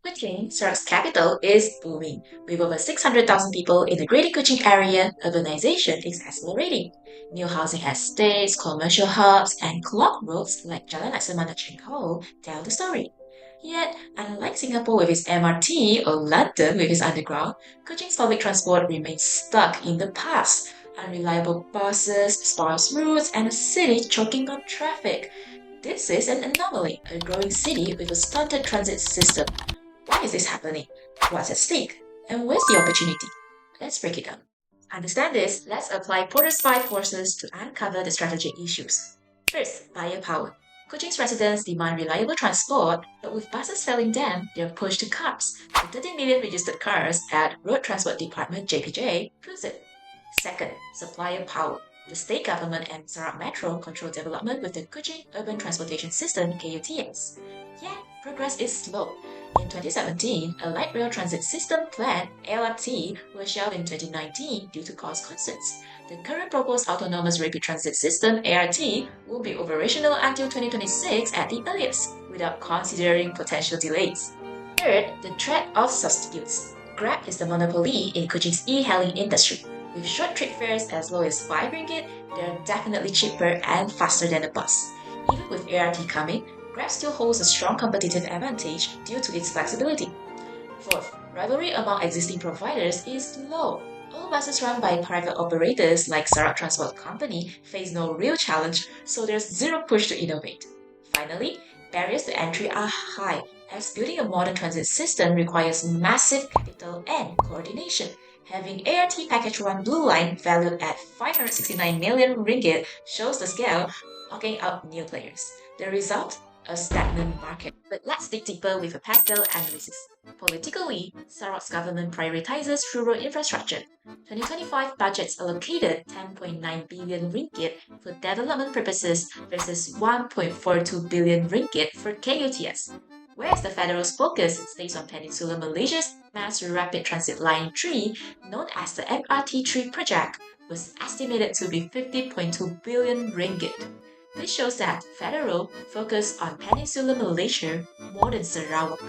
Kuching, Sarawak's capital, is booming. With over 600,000 people in the Greater Kuching area, urbanization is accelerating. New housing estates, commercial hubs, and clock roads like Jalan Laksamana Cengho tell the story. Yet, unlike Singapore with its MRT or London with its underground, Kuching's public transport remains stuck in the past. Unreliable buses, sparse routes, and a city choking on traffic. This is an anomaly, a growing city with a stunted transit system. Why is this happening? What's at stake? And where's the opportunity? Let's break it down. To understand this, let's apply Porter's five forces to uncover the strategic issues. First, buyer power. Kuching's residents demand reliable transport, but with buses failing them, they're pushed to cabs. The 13 million registered cars at Road Transport Department JPJ proves it. Second, supplier power. The state government and Sarawak Metro control development with the Kuching Urban Transportation System KUTS. Yet, progress is slow. In 2017, a light rail transit system plan (LRT) was shelved in 2019 due to cost concerns. The current proposed autonomous rapid transit system (ART) will be operational until 2026 at the earliest, without considering potential delays. Third, the threat of substitutes. Grab is the monopoly in Kuching's e-hailing industry. With short trip fares as low as 5 ringgit, they're definitely cheaper and faster than a bus. Even with ART coming, Grab still holds a strong competitive advantage due to its flexibility. Fourth, rivalry among existing providers is low. All buses run by private operators like Sarawak Transport Company face no real challenge, so there's zero push to innovate. Finally, barriers to entry are high, as building a modern transit system requires massive capital and coordination. Having ART Package 1 Blue Line valued at 569 million ringgit shows the scale, locking out new players. The result? A stagnant market. But let's dig deeper with a pastel analysis. Politically, Sarawak's government prioritizes rural infrastructure. 2025 budgets allocated 10.9 billion ringgit for development purposes versus 1.42 billion ringgit for KUTS. Whereas the federal's focus stays on Peninsular Malaysia's Mass Rapid Transit Line 3, known as the MRT3 project, was estimated to be 50.2 billion ringgit. This shows that federal focused on Peninsular Malaysia more than Sarawak.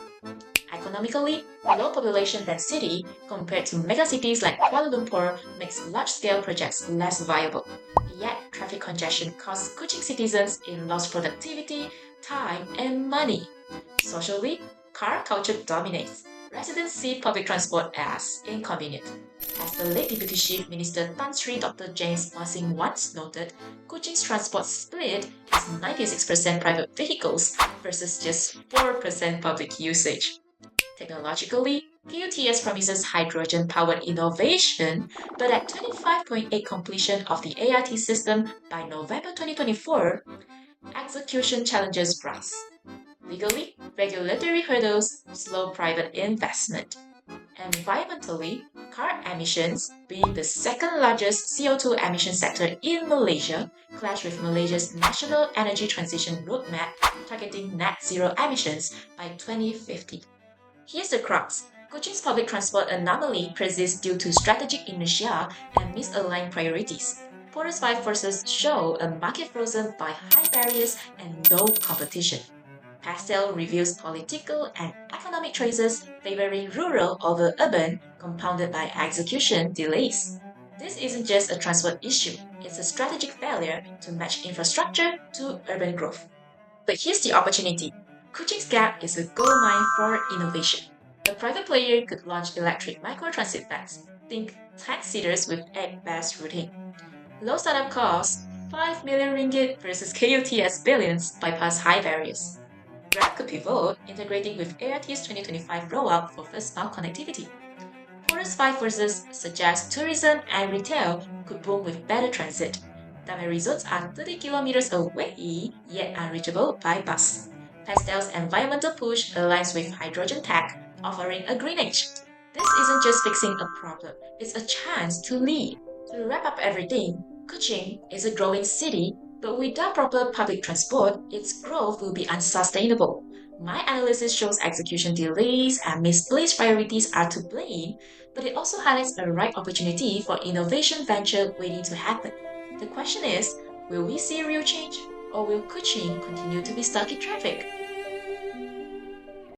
Economically, low population density compared to megacities like Kuala Lumpur makes large-scale projects less viable. Yet, traffic congestion costs Kuching citizens in lost productivity, time, and money. Socially, car culture dominates. Residents see public transport as inconvenient. As the late Deputy Chief Minister Tan Sri Dr. James Masing once noted, Kuching's transport split is 96% private vehicles versus just 4% public usage. Technologically, KUTS promises hydrogen-powered innovation, but at 25.8 completion of the ART system by November 2024, execution challenges rise. Legally, regulatory hurdles slow private investment. Environmentally, car emissions, being the second largest CO2 emission sector in Malaysia, clash with Malaysia's National Energy Transition Roadmap targeting net zero emissions by 2050. Here's the crux. Kuching's public transport anomaly persists due to strategic inertia and misaligned priorities. Porter's five forces show a market frozen by high barriers and no competition. Pastel reveals political and economic choices favoring rural over urban, compounded by execution delays. This isn't just a transport issue, it's a strategic failure to match infrastructure to urban growth. But here's the opportunity. Kuching's Gap is a gold mine for innovation. A private player could launch electric microtransit vans. Think 10-seaters with 8-bus routing. Low startup costs, 5 million ringgit versus KUTS billions bypass high barriers. Grab could pivot, integrating with ART's 2025 rollout for first-mile connectivity. Porter's five forces suggest tourism and retail could boom with better transit. Damai resorts are 30 kilometers away, yet unreachable by bus. Pastel's environmental push aligns with hydrogen tech, offering a green age. This isn't just fixing a problem, it's a chance to lead. To wrap up everything, Kuching is a growing city, but without proper public transport, its growth will be unsustainable. My analysis shows execution delays and misplaced priorities are to blame, but it also highlights a right opportunity for innovation venture waiting to happen. The question is, will we see real change, or will Kuching continue to be stuck in traffic?